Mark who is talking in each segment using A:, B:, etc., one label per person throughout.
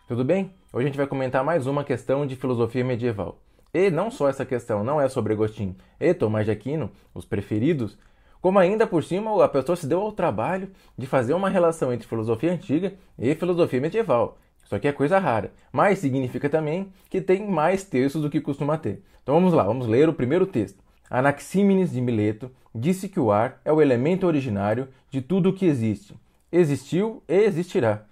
A: Tudo bem? Hoje a gente vai comentar mais uma questão de filosofia medieval. E não só essa questão não é sobre Agostinho e Tomás de Aquino, os preferidos, como ainda por cima a pessoa se deu ao trabalho de fazer uma relação entre filosofia antiga e filosofia medieval. Isso aqui é coisa rara, mas significa também que tem mais textos do que costuma ter. Então vamos lá, vamos ler o primeiro texto. Anaxímenes de Mileto disse que o ar é o elemento originário de tudo o que existe, existiu e existirá,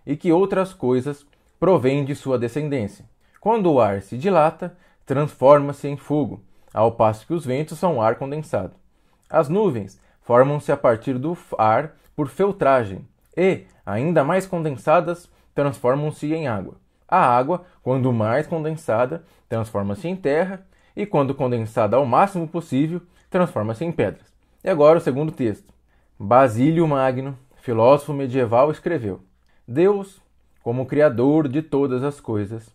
A: e que outras coisas provém de sua descendência. Quando o ar se dilata, transforma-se em fogo, ao passo que os ventos são ar condensado. As nuvens formam-se a partir do ar por filtragem e, ainda mais condensadas, transformam-se em água. A água, quando mais condensada, transforma-se em terra e, quando condensada ao máximo possível, transforma-se em pedras. E agora o segundo texto. Basílio Magno, filósofo medieval, escreveu: Deus, como Criador de todas as coisas,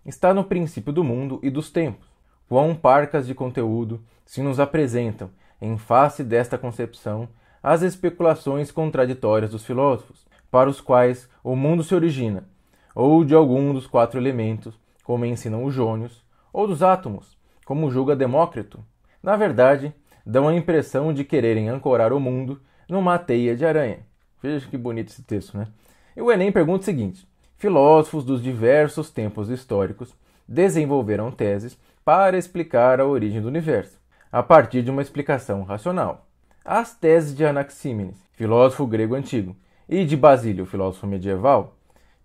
A: está no princípio do mundo e dos tempos. Quão parcas de conteúdo se nos apresentam, em face desta concepção, as especulações contraditórias dos filósofos, para os quais o mundo se origina, ou de algum dos 4 elementos, como ensinam os jônios, ou dos átomos, como julga Demócrito. Na verdade, dão a impressão de quererem ancorar o mundo numa teia de aranha. Veja que bonito esse texto, né? E o Enem pergunta o seguinte: filósofos dos diversos tempos históricos desenvolveram teses para explicar a origem do universo, a partir de uma explicação racional. As teses de Anaxímenes, filósofo grego antigo, e de Basílio, filósofo medieval,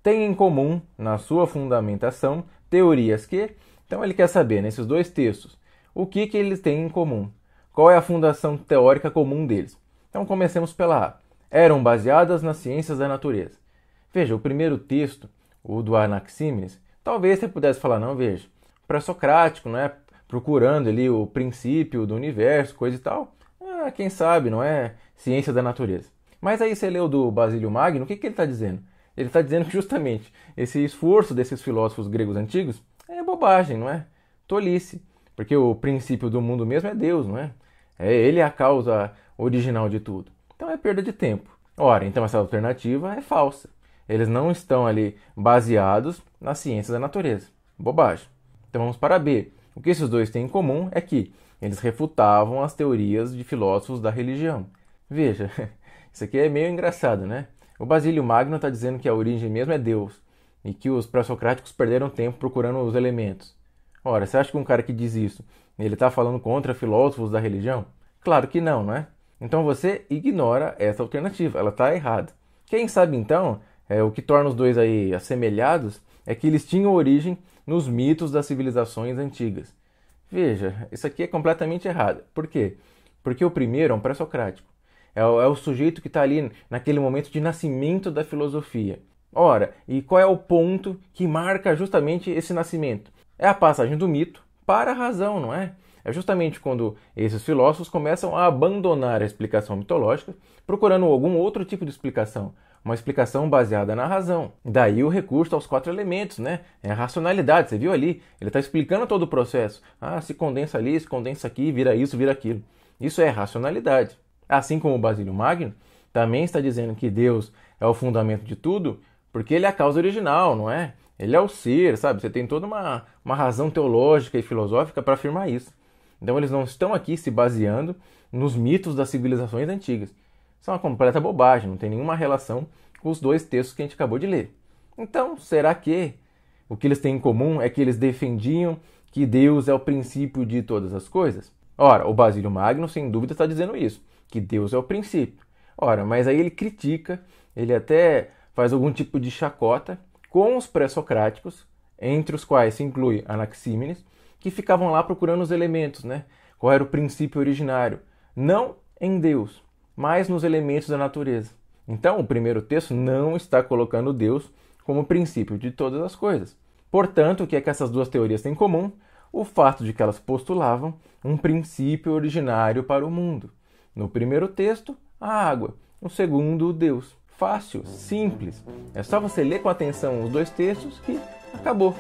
A: têm em comum, na sua fundamentação, teorias que... Então ele quer saber, nesses 2 textos, o que eles têm em comum. Qual é a fundação teórica comum deles? Então comecemos pela A. Eram baseadas nas ciências da natureza. Veja, o primeiro texto, o do Anaxímenes, talvez você pudesse falar, não, veja, pré-socrático, não é? Procurando ali o princípio do universo, coisa e tal. Quem sabe, não é? Ciência da natureza. Mas aí você leu do Basílio Magno, o que ele está dizendo? Ele está dizendo que justamente esse esforço desses filósofos gregos antigos é bobagem, não é? Tolice. Porque o princípio do mundo mesmo é Deus, não é? Ele é a causa original de tudo. Então é perda de tempo. Ora, então essa alternativa é falsa. Eles não estão ali baseados nas ciências da natureza. Bobagem. Então vamos para B. O que esses 2 têm em comum é que eles refutavam as teorias de filósofos da religião. Veja, isso aqui é meio engraçado, né? O Basílio Magno está dizendo que a origem mesmo é Deus e que os pré-socráticos perderam tempo procurando os elementos. Ora, você acha que um cara que diz isso, ele está falando contra filósofos da religião? Claro que não, não é? Então você ignora essa alternativa, ela está errada. Quem sabe então, o que torna os 2 aí assemelhados é que eles tinham origem nos mitos das civilizações antigas. Veja, isso aqui é completamente errado. Por quê? Porque o primeiro é um pré-socrático. É o sujeito que está ali naquele momento de nascimento da filosofia. Ora, e qual é o ponto que marca justamente esse nascimento? É a passagem do mito para a razão, não é? É justamente quando esses filósofos começam a abandonar a explicação mitológica, procurando algum outro tipo de explicação, uma explicação baseada na razão. Daí o recurso aos 4 elementos, né? É a racionalidade, você viu ali? Ele está explicando todo o processo. Se condensa ali, se condensa aqui, vira isso, vira aquilo. Isso é racionalidade. Assim como o Basílio Magno também está dizendo que Deus é o fundamento de tudo, porque ele é a causa original, não é? Ele é o ser, sabe? Você tem toda uma razão teológica e filosófica para afirmar isso. Então eles não estão aqui se baseando nos mitos das civilizações antigas. Isso é uma completa bobagem, não tem nenhuma relação com os 2 textos que a gente acabou de ler. Então, será que o que eles têm em comum é que eles defendiam que Deus é o princípio de todas as coisas? Ora, o Basílio Magno, sem dúvida, está dizendo isso, que Deus é o princípio. Ora, mas aí ele critica, ele até faz algum tipo de chacota com os pré-socráticos, entre os quais se inclui Anaxímenes, que ficavam lá procurando os elementos, né? Qual era o princípio originário? Não em Deus, mas nos elementos da natureza. Então, o primeiro texto não está colocando Deus como princípio de todas as coisas. Portanto, o que é que essas 2 teorias têm em comum? O fato de que elas postulavam um princípio originário para o mundo. No primeiro texto, a água. No segundo, Deus. Fácil, simples. É só você ler com atenção os 2 textos que acabou.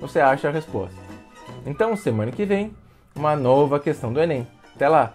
A: Você acha a resposta. Então, semana que vem, uma nova questão do Enem. Até lá!